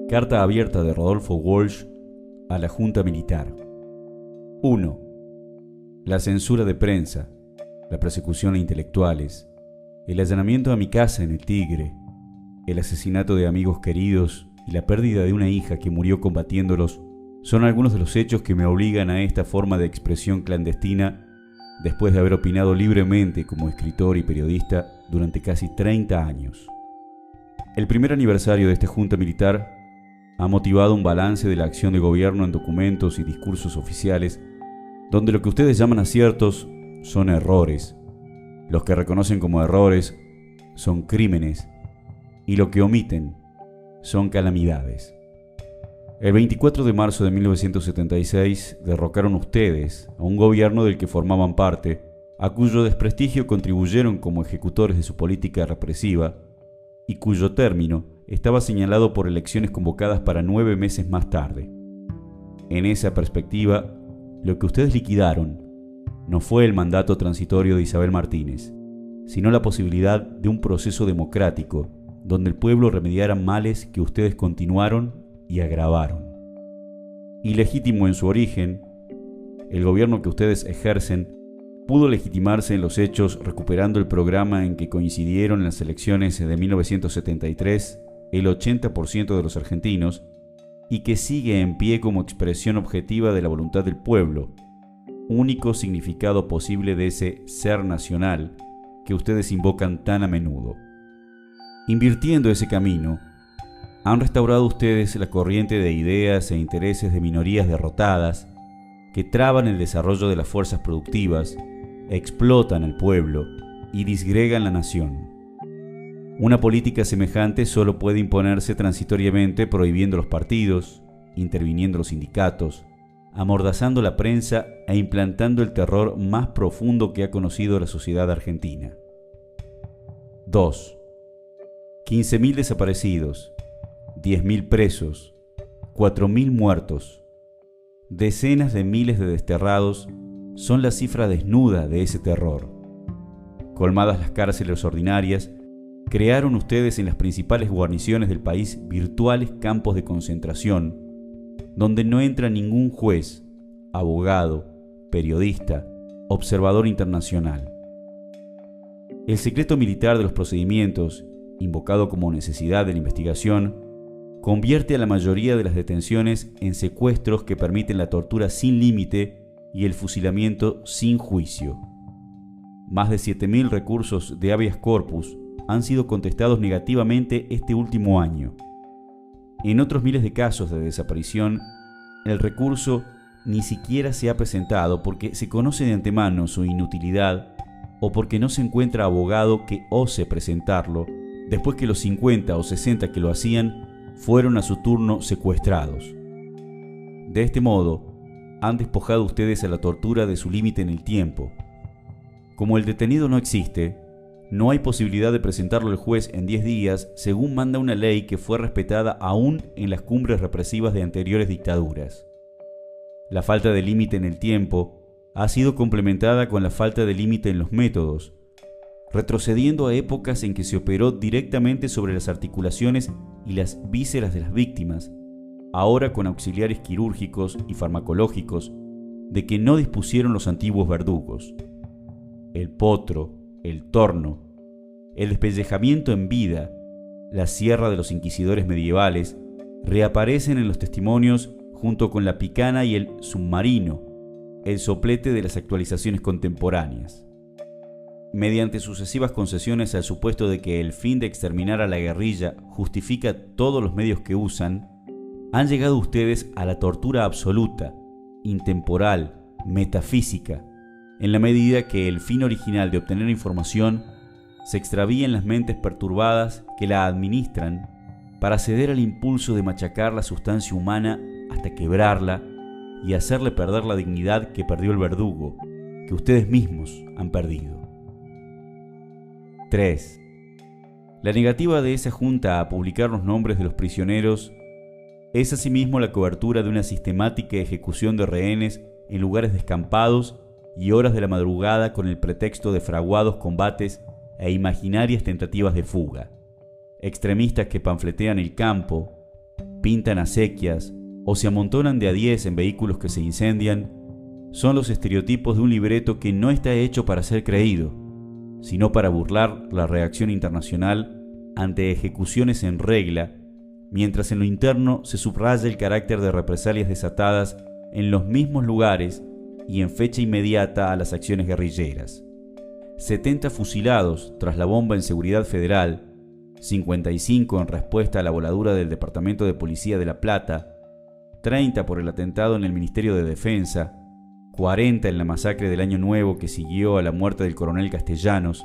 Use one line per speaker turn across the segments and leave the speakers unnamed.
Carta abierta de Rodolfo Walsh a la Junta Militar. 1. La censura de prensa, la persecución a intelectuales, el allanamiento a mi casa en el Tigre, el asesinato de amigos queridos y la pérdida de una hija que murió combatiéndolos son algunos de los hechos que me obligan a esta forma de expresión clandestina después de haber opinado libremente como escritor y periodista durante casi 30 años. El primer aniversario de esta Junta Militar ha motivado un balance de la acción de gobierno en documentos y discursos oficiales, donde lo que ustedes llaman aciertos son errores, los que reconocen como errores son crímenes y lo que omiten son calamidades. El 24 de marzo de 1976 derrocaron ustedes a un gobierno del que formaban parte, a cuyo desprestigio contribuyeron como ejecutores de su política represiva y cuyo término estaba señalado por elecciones convocadas para 9 meses más tarde. En esa perspectiva, lo que ustedes liquidaron no fue el mandato transitorio de Isabel Martínez, sino la posibilidad de un proceso democrático donde el pueblo remediara males que ustedes continuaron y agravaron. Ilegítimo en su origen, el gobierno que ustedes ejercen pudo legitimarse en los hechos recuperando el programa en que coincidieron en las elecciones de 1973 el 80% de los argentinos y que sigue en pie como expresión objetiva de la voluntad del pueblo, único significado posible de ese ser nacional que ustedes invocan tan a menudo. Invirtiendo ese camino, han restaurado ustedes la corriente de ideas e intereses de minorías derrotadas que traban el desarrollo de las fuerzas productivas, explotan al pueblo y disgregan la nación. Una política semejante solo puede imponerse transitoriamente prohibiendo los partidos, interviniendo los sindicatos, amordazando la prensa e implantando el terror más profundo que ha conocido la sociedad argentina. 2. 15.000 desaparecidos, 10.000 presos, 4.000 muertos, decenas de miles de desterrados son la cifra desnuda de ese terror. Colmadas las cárceles ordinarias, crearon ustedes en las principales guarniciones del país virtuales campos de concentración, donde no entra ningún juez, abogado, periodista, observador internacional. El secreto militar de los procedimientos, invocado como necesidad de la investigación, convierte a la mayoría de las detenciones en secuestros que permiten la tortura sin límite y el fusilamiento sin juicio. Más de 7.000 recursos de habeas corpus han sido contestados negativamente este último año. En otros miles de casos de desaparición, el recurso ni siquiera se ha presentado porque se conoce de antemano su inutilidad o porque no se encuentra abogado que ose presentarlo después que los 50 o 60 que lo hacían fueron a su turno secuestrados. De este modo, han despojado ustedes a la tortura de su límite en el tiempo. Como el detenido no existe, no hay posibilidad de presentarlo al juez en 10 días, según manda una ley que fue respetada aún en las cumbres represivas de anteriores dictaduras. La falta de límite en el tiempo ha sido complementada con la falta de límite en los métodos, retrocediendo a épocas en que se operó directamente sobre las articulaciones y las vísceras de las víctimas, ahora con auxiliares quirúrgicos y farmacológicos de que no dispusieron los antiguos verdugos. El potro, el torno, el despellejamiento en vida, la sierra de los inquisidores medievales, reaparecen en los testimonios junto con la picana y el submarino, el soplete de las actualizaciones contemporáneas. Mediante sucesivas concesiones al supuesto de que el fin de exterminar a la guerrilla justifica todos los medios que usan, han llegado ustedes a la tortura absoluta, intemporal, metafísica, en la medida que el fin original de obtener información se extravía en las mentes perturbadas que la administran para ceder al impulso de machacar la sustancia humana hasta quebrarla y hacerle perder la dignidad que perdió el verdugo, que ustedes mismos han perdido. 3. La negativa de esa junta a publicar los nombres de los prisioneros es asimismo la cobertura de una sistemática ejecución de rehenes en lugares descampados y horas de la madrugada con el pretexto de fraguados combates e imaginarias tentativas de fuga. Extremistas que panfletean el campo, pintan acequias o se amontonan de a 10 en vehículos que se incendian, son los estereotipos de un libreto que no está hecho para ser creído, sino para burlar la reacción internacional ante ejecuciones en regla, mientras en lo interno se subraya el carácter de represalias desatadas en los mismos lugares y en fecha inmediata a las acciones guerrilleras. 70 fusilados tras la bomba en Seguridad Federal, 55 en respuesta a la voladura del Departamento de Policía de La Plata, 30 por el atentado en el Ministerio de Defensa, 40 en la masacre del Año Nuevo que siguió a la muerte del coronel Castellanos,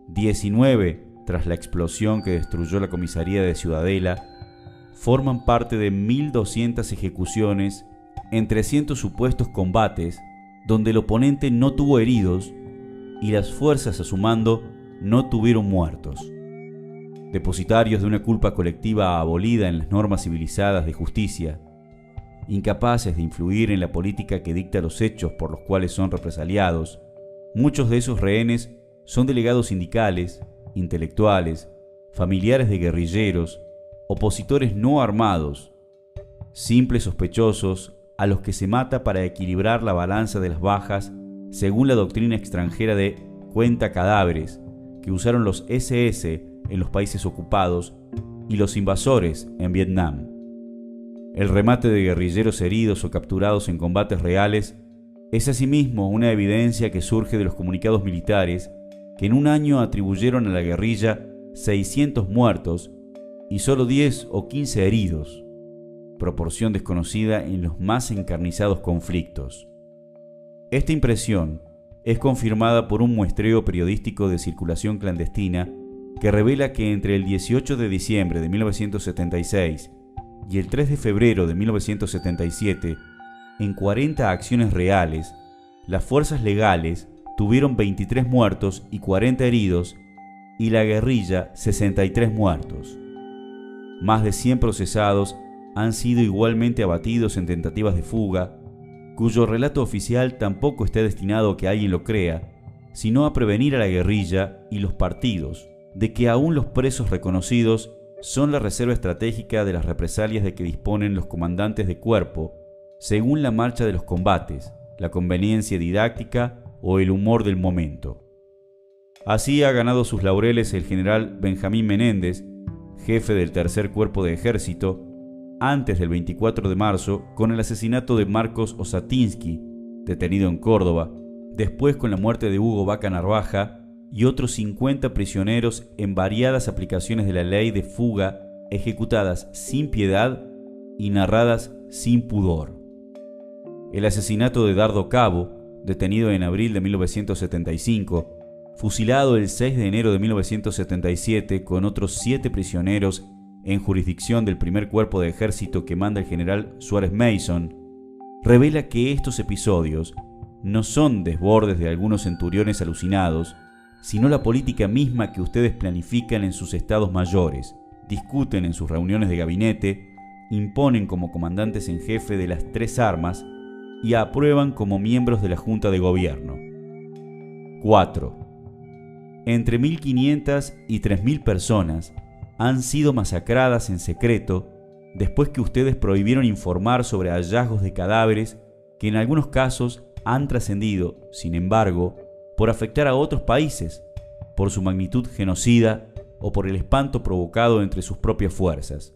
19 tras la explosión que destruyó la comisaría de Ciudadela, forman parte de 1.200 ejecuciones en 300 supuestos combates donde el oponente no tuvo heridos y las fuerzas a su mando no tuvieron muertos. Depositarios de una culpa colectiva abolida en las normas civilizadas de justicia, incapaces de influir en la política que dicta los hechos por los cuales son represaliados, muchos de esos rehenes son delegados sindicales, intelectuales, familiares de guerrilleros, opositores no armados, simples sospechosos a los que se mata para equilibrar la balanza de las bajas según la doctrina extranjera de cuenta cadáveres que usaron los SS en los países ocupados y los invasores en Vietnam. El remate de guerrilleros heridos o capturados en combates reales es asimismo una evidencia que surge de los comunicados militares que en un año atribuyeron a la guerrilla 600 muertos y solo 10 o 15 heridos, proporción desconocida en los más encarnizados conflictos. Esta impresión es confirmada por un muestreo periodístico de circulación clandestina que revela que entre el 18 de diciembre de 1976 y el 3 de febrero de 1977, en 40 acciones reales, las fuerzas legales tuvieron 23 muertos y 40 heridos y la guerrilla 63 muertos. Más de 100 procesados han sido igualmente abatidos en tentativas de fuga, cuyo relato oficial tampoco está destinado a que alguien lo crea, sino a prevenir a la guerrilla y los partidos de que aún los presos reconocidos son la reserva estratégica de las represalias de que disponen los comandantes de cuerpo, según la marcha de los combates, la conveniencia didáctica o el humor del momento. Así ha ganado sus laureles el general Benjamín Menéndez, jefe del Tercer Cuerpo de Ejército, antes del 24 de marzo con el asesinato de Marcos Osatinsky, detenido en Córdoba, después con la muerte de Hugo Vaca Narvaja y otros 50 prisioneros en variadas aplicaciones de la ley de fuga ejecutadas sin piedad y narradas sin pudor. El asesinato de Dardo Cabo, detenido en abril de 1975, fusilado el 6 de enero de 1977 con otros 7 prisioneros en jurisdicción del primer cuerpo de ejército que manda el general Suárez Mason, revela que estos episodios no son desbordes de algunos centuriones alucinados, sino la política misma que ustedes planifican en sus estados mayores, discuten en sus reuniones de gabinete, imponen como comandantes en jefe de las 3 armas y aprueban como miembros de la Junta de Gobierno. 4. Entre 1.500 y 3.000 personas han sido masacradas en secreto después que ustedes prohibieron informar sobre hallazgos de cadáveres que en algunos casos han trascendido, sin embargo, por afectar a otros países, por su magnitud genocida o por el espanto provocado entre sus propias fuerzas.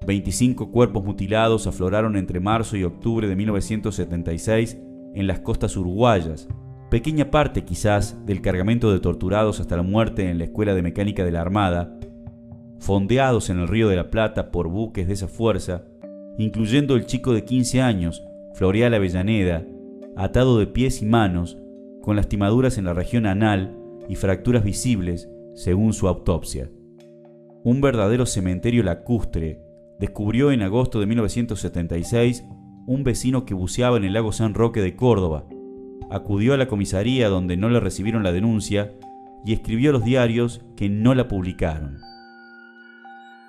25 cuerpos mutilados afloraron entre marzo y octubre de 1976 en las costas uruguayas, pequeña parte quizás del cargamento de torturados hasta la muerte en la Escuela de Mecánica de la Armada, fondeados en el Río de la Plata por buques de esa fuerza, incluyendo el chico de 15 años, Floreal Avellaneda, atado de pies y manos, con lastimaduras en la región anal y fracturas visibles, según su autopsia. Un verdadero cementerio lacustre descubrió en agosto de 1976 un vecino que buceaba en el lago San Roque de Córdoba. Acudió a la comisaría donde no le recibieron la denuncia y escribió a los diarios que no la publicaron.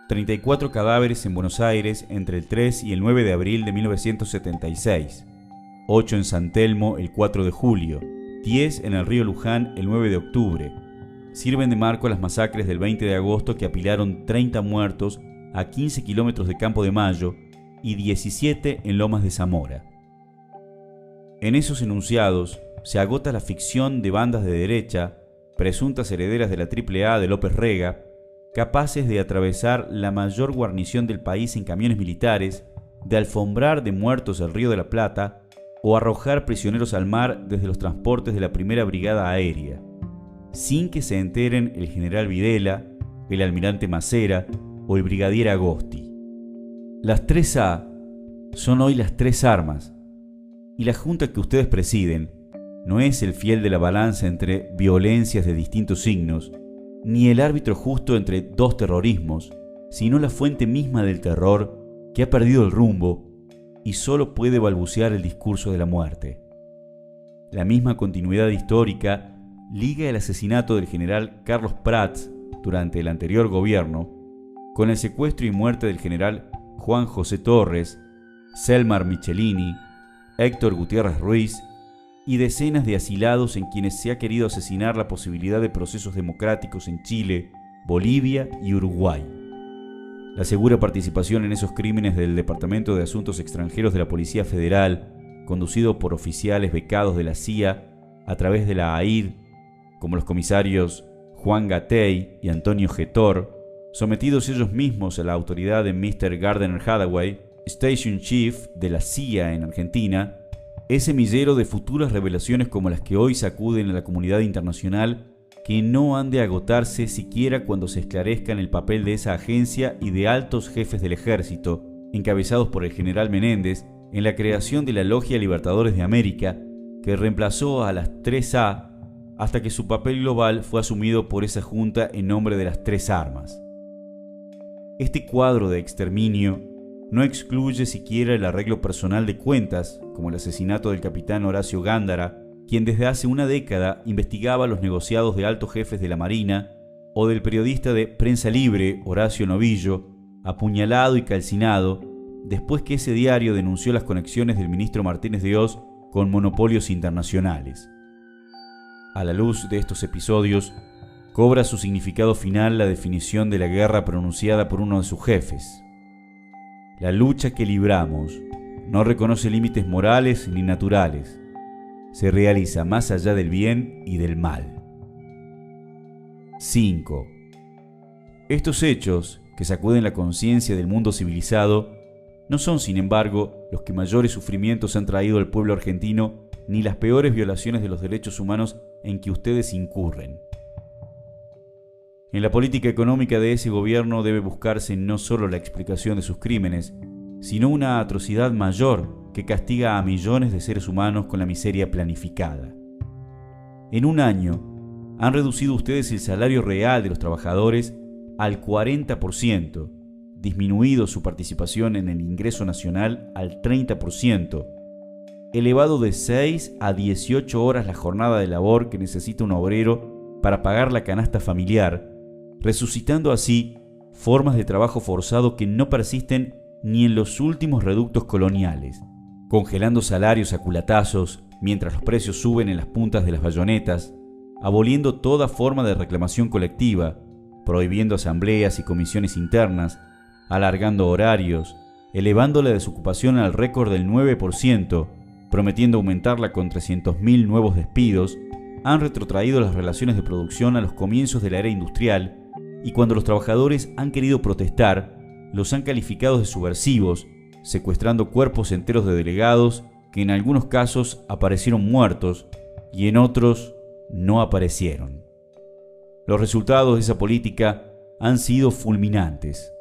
34 cadáveres en Buenos Aires entre el 3 y el 9 de abril de 1976, 8 en San Telmo el 4 de julio, 10 en el río Luján el 9 de octubre. Sirven de marco a las masacres del 20 de agosto que apilaron 30 muertos a 15 kilómetros de Campo de Mayo y 17 en Lomas de Zamora. En esos enunciados se agota la ficción de bandas de derecha, presuntas herederas de la AAA de López Rega, capaces de atravesar la mayor guarnición del país en camiones militares, de alfombrar de muertos el Río de la Plata o arrojar prisioneros al mar desde los transportes de la Primera Brigada Aérea, sin que se enteren el general Videla, el almirante Macera o el brigadier Agosti. Las 3A son hoy las 3 armas, y la junta que ustedes presiden no es el fiel de la balanza entre violencias de distintos signos, ni el árbitro justo entre dos terrorismos, sino la fuente misma del terror que ha perdido el rumbo y solo puede balbucear el discurso de la muerte. La misma continuidad histórica liga el asesinato del general Carlos Prats durante el anterior gobierno con el secuestro y muerte del general Juan José Torres, Selmar Michelini, Héctor Gutiérrez Ruiz y decenas de asilados en quienes se ha querido asesinar la posibilidad de procesos democráticos en Chile, Bolivia y Uruguay. La segura participación en esos crímenes del Departamento de Asuntos Extranjeros de la Policía Federal, conducido por oficiales becados de la CIA a través de la AID, como los comisarios Juan Gatey y Antonio Getor, sometidos ellos mismos a la autoridad de Mr. Gardner Hathaway, Station Chief de la CIA en Argentina, es semillero de futuras revelaciones como las que hoy sacuden a la comunidad internacional, que no han de agotarse siquiera cuando se esclarezcan el papel de esa agencia y de altos jefes del ejército, encabezados por el general Menéndez, en la creación de la Logia Libertadores de América, que reemplazó a las 3A hasta que su papel global fue asumido por esa junta en nombre de las 3 armas. Este cuadro de exterminio no excluye siquiera el arreglo personal de cuentas, como el asesinato del capitán Horacio Gándara, quien desde hace una década investigaba los negociados de altos jefes de la Marina, o del periodista de Prensa Libre, Horacio Novillo, apuñalado y calcinado, después que ese diario denunció las conexiones del ministro Martínez de Oz con monopolios internacionales. A la luz de estos episodios, cobra su significado final la definición de la guerra pronunciada por uno de sus jefes. La lucha que libramos no reconoce límites morales ni naturales. Se realiza más allá del bien y del mal. 5. Estos hechos, que sacuden la conciencia del mundo civilizado, no son, sin embargo, los que mayores sufrimientos han traído al pueblo argentino, ni las peores violaciones de los derechos humanos en que ustedes incurren. En la política económica de ese gobierno debe buscarse no solo la explicación de sus crímenes, sino una atrocidad mayor que castiga a millones de seres humanos con la miseria planificada. En un año, han reducido ustedes el salario real de los trabajadores al 40%, disminuido su participación en el ingreso nacional al 30%, elevado de 6 a 18 horas la jornada de labor que necesita un obrero para pagar la canasta familiar, resucitando así formas de trabajo forzado que no persisten ni en los últimos reductos coloniales, congelando salarios a culatazos mientras los precios suben en las puntas de las bayonetas, aboliendo toda forma de reclamación colectiva, prohibiendo asambleas y comisiones internas, alargando horarios, elevando la desocupación al récord del 9%, prometiendo aumentarla con 300.000 nuevos despidos, han retrotraído las relaciones de producción a los comienzos de la era industrial, y cuando los trabajadores han querido protestar, los han calificado de subversivos, secuestrando cuerpos enteros de delegados que en algunos casos aparecieron muertos y en otros no aparecieron. Los resultados de esa política han sido fulminantes.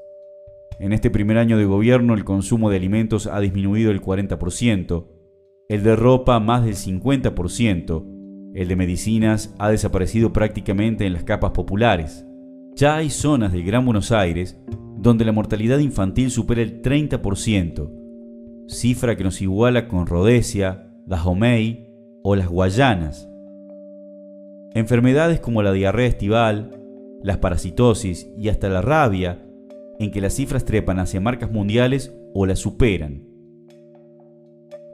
En este primer año de gobierno el consumo de alimentos ha disminuido el 40%, el de ropa más del 50%, el de medicinas ha desaparecido prácticamente en las capas populares. Ya hay zonas del Gran Buenos Aires donde la mortalidad infantil supera el 30%, cifra que nos iguala con Rhodesia, Dahomey o las Guayanas. Enfermedades como la diarrea estival, las parasitosis y hasta la rabia, en que las cifras trepan hacia marcas mundiales o las superan.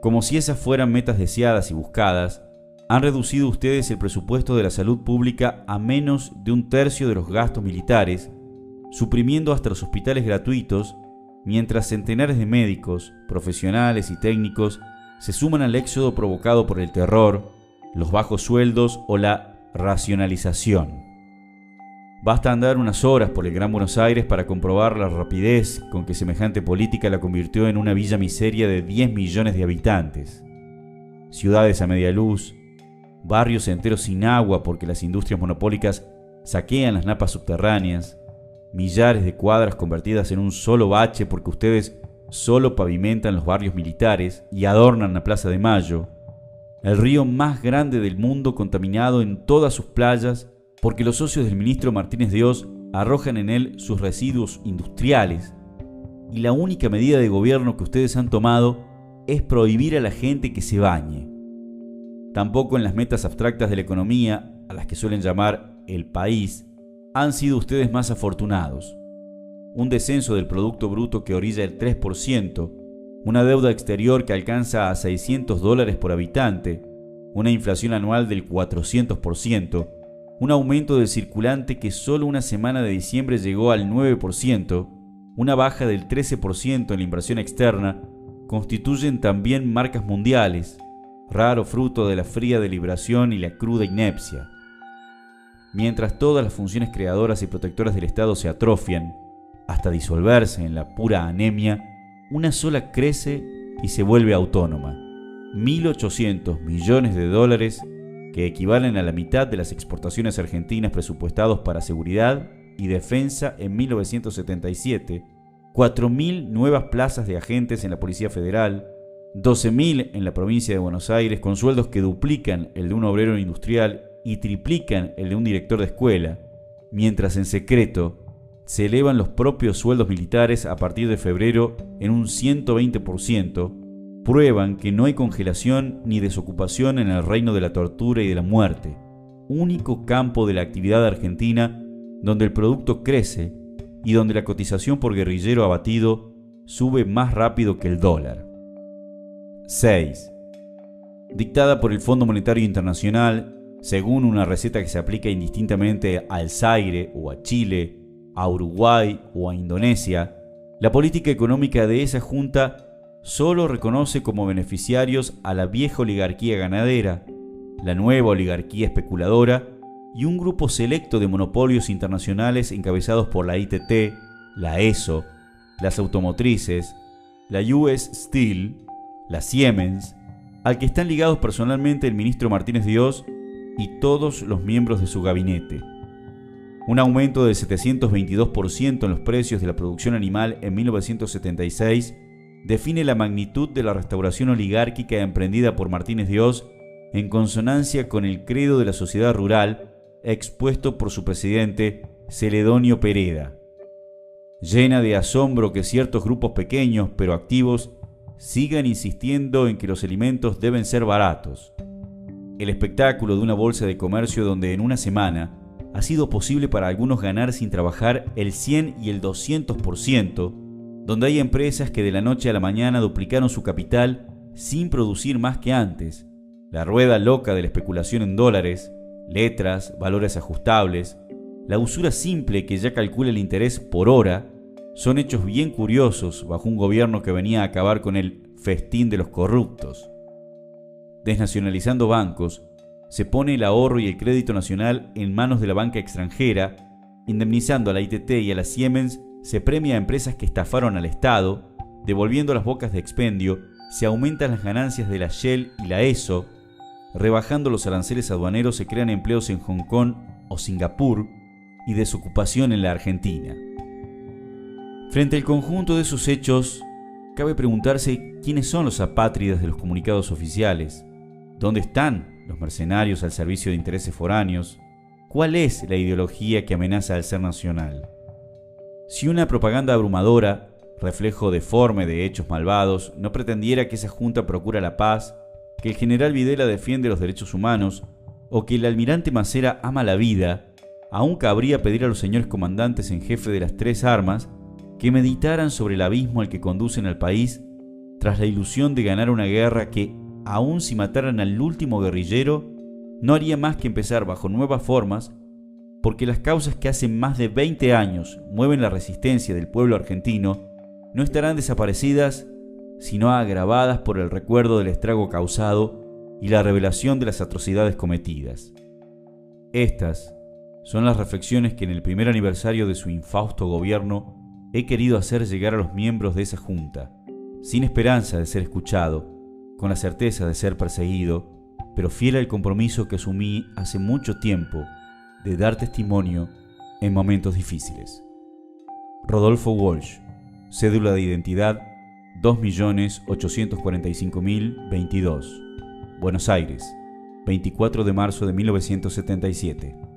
Como si esas fueran metas deseadas y buscadas, han reducido ustedes el presupuesto de la salud pública a menos de 1/3 de los gastos militares, suprimiendo hasta los hospitales gratuitos, mientras centenares de médicos, profesionales y técnicos se suman al éxodo provocado por el terror, los bajos sueldos o la racionalización. Basta andar unas horas por el Gran Buenos Aires para comprobar la rapidez con que semejante política la convirtió en una villa miseria de 10 millones de habitantes. Ciudades a media luz, barrios enteros sin agua porque las industrias monopólicas saquean las napas subterráneas, millares de cuadras convertidas en un solo bache porque ustedes solo pavimentan los barrios militares y adornan la Plaza de Mayo, el río más grande del mundo contaminado en todas sus playas porque los socios del ministro Martínez de Oz arrojan en él sus residuos industriales, y la única medida de gobierno que ustedes han tomado es prohibir a la gente que se bañe. Tampoco en las metas abstractas de la economía, a las que suelen llamar el país, han sido ustedes más afortunados. Un descenso del Producto Bruto que orilla el 3%, una deuda exterior que alcanza a $600 por habitante, una inflación anual del 400%, un aumento del circulante que solo una semana de diciembre llegó al 9%, una baja del 13% en la inversión externa, constituyen también marcas mundiales, raro fruto de la fría deliberación y la cruda inepcia. Mientras todas las funciones creadoras y protectoras del Estado se atrofian, hasta disolverse en la pura anemia, una sola crece y se vuelve autónoma. 1.800 millones de dólares, que equivalen a la mitad de las exportaciones argentinas presupuestados para seguridad y defensa en 1977, 4.000 nuevas plazas de agentes en la Policía Federal, 12.000 en la provincia de Buenos Aires con sueldos que duplican el de un obrero industrial y triplican el de un director de escuela, mientras en secreto se elevan los propios sueldos militares a partir de febrero en un 120%, prueban que no hay congelación ni desocupación en el reino de la tortura y de la muerte, único campo de la actividad argentina donde el producto crece y donde la cotización por guerrillero abatido sube más rápido que el dólar. 6. Dictada por el Fondo Monetario Internacional, según una receta que se aplica indistintamente a El Zaire o a Chile, a Uruguay o a Indonesia, la política económica de esa junta solo reconoce como beneficiarios a la vieja oligarquía ganadera, la nueva oligarquía especuladora y un grupo selecto de monopolios internacionales encabezados por la ITT, la ESO, las automotrices, la US Steel, la Siemens, al que están ligados personalmente el ministro Martínez de Oz y todos los miembros de su gabinete. Un aumento del 722% en los precios de la producción animal en 1976 define la magnitud de la restauración oligárquica emprendida por Martínez de Oz en consonancia con el credo de la sociedad rural expuesto por su presidente Celedonio Pereda. Llena de asombro que ciertos grupos pequeños pero activos sigan insistiendo en que los alimentos deben ser baratos. El espectáculo de una bolsa de comercio donde en una semana ha sido posible para algunos ganar sin trabajar el 100 y el 200%, donde hay empresas que de la noche a la mañana duplicaron su capital sin producir más que antes, la rueda loca de la especulación en dólares, letras, valores ajustables, la usura simple que ya calcula el interés por hora, son hechos bien curiosos bajo un gobierno que venía a acabar con el festín de los corruptos. Desnacionalizando bancos, se pone el ahorro y el crédito nacional en manos de la banca extranjera, indemnizando a la ITT y a la Siemens. Se premia a empresas que estafaron al Estado, devolviendo las bocas de expendio, se aumentan las ganancias de la Shell y la ESO, rebajando los aranceles aduaneros se crean empleos en Hong Kong o Singapur y desocupación en la Argentina. Frente al conjunto de esos hechos, cabe preguntarse quiénes son los apátridas de los comunicados oficiales, dónde están los mercenarios al servicio de intereses foráneos, cuál es la ideología que amenaza al ser nacional. Si una propaganda abrumadora, reflejo deforme de hechos malvados, no pretendiera que esa junta procura la paz, que el general Videla defiende los derechos humanos o que el almirante Macera ama la vida, aún cabría pedir a los señores comandantes en jefe de las tres armas que meditaran sobre el abismo al que conducen al país tras la ilusión de ganar una guerra que, aun si mataran al último guerrillero, no haría más que empezar bajo nuevas formas porque las causas que hace más de 20 años mueven la resistencia del pueblo argentino no estarán desaparecidas, sino agravadas por el recuerdo del estrago causado y la revelación de las atrocidades cometidas. Estas son las reflexiones que en el primer aniversario de su infausto gobierno he querido hacer llegar a los miembros de esa junta, sin esperanza de ser escuchado, con la certeza de ser perseguido, pero fiel al compromiso que asumí hace mucho tiempo de dar testimonio en momentos difíciles. Rodolfo Walsh, cédula de identidad 2.845.022, Buenos Aires, 24 de marzo de 1977.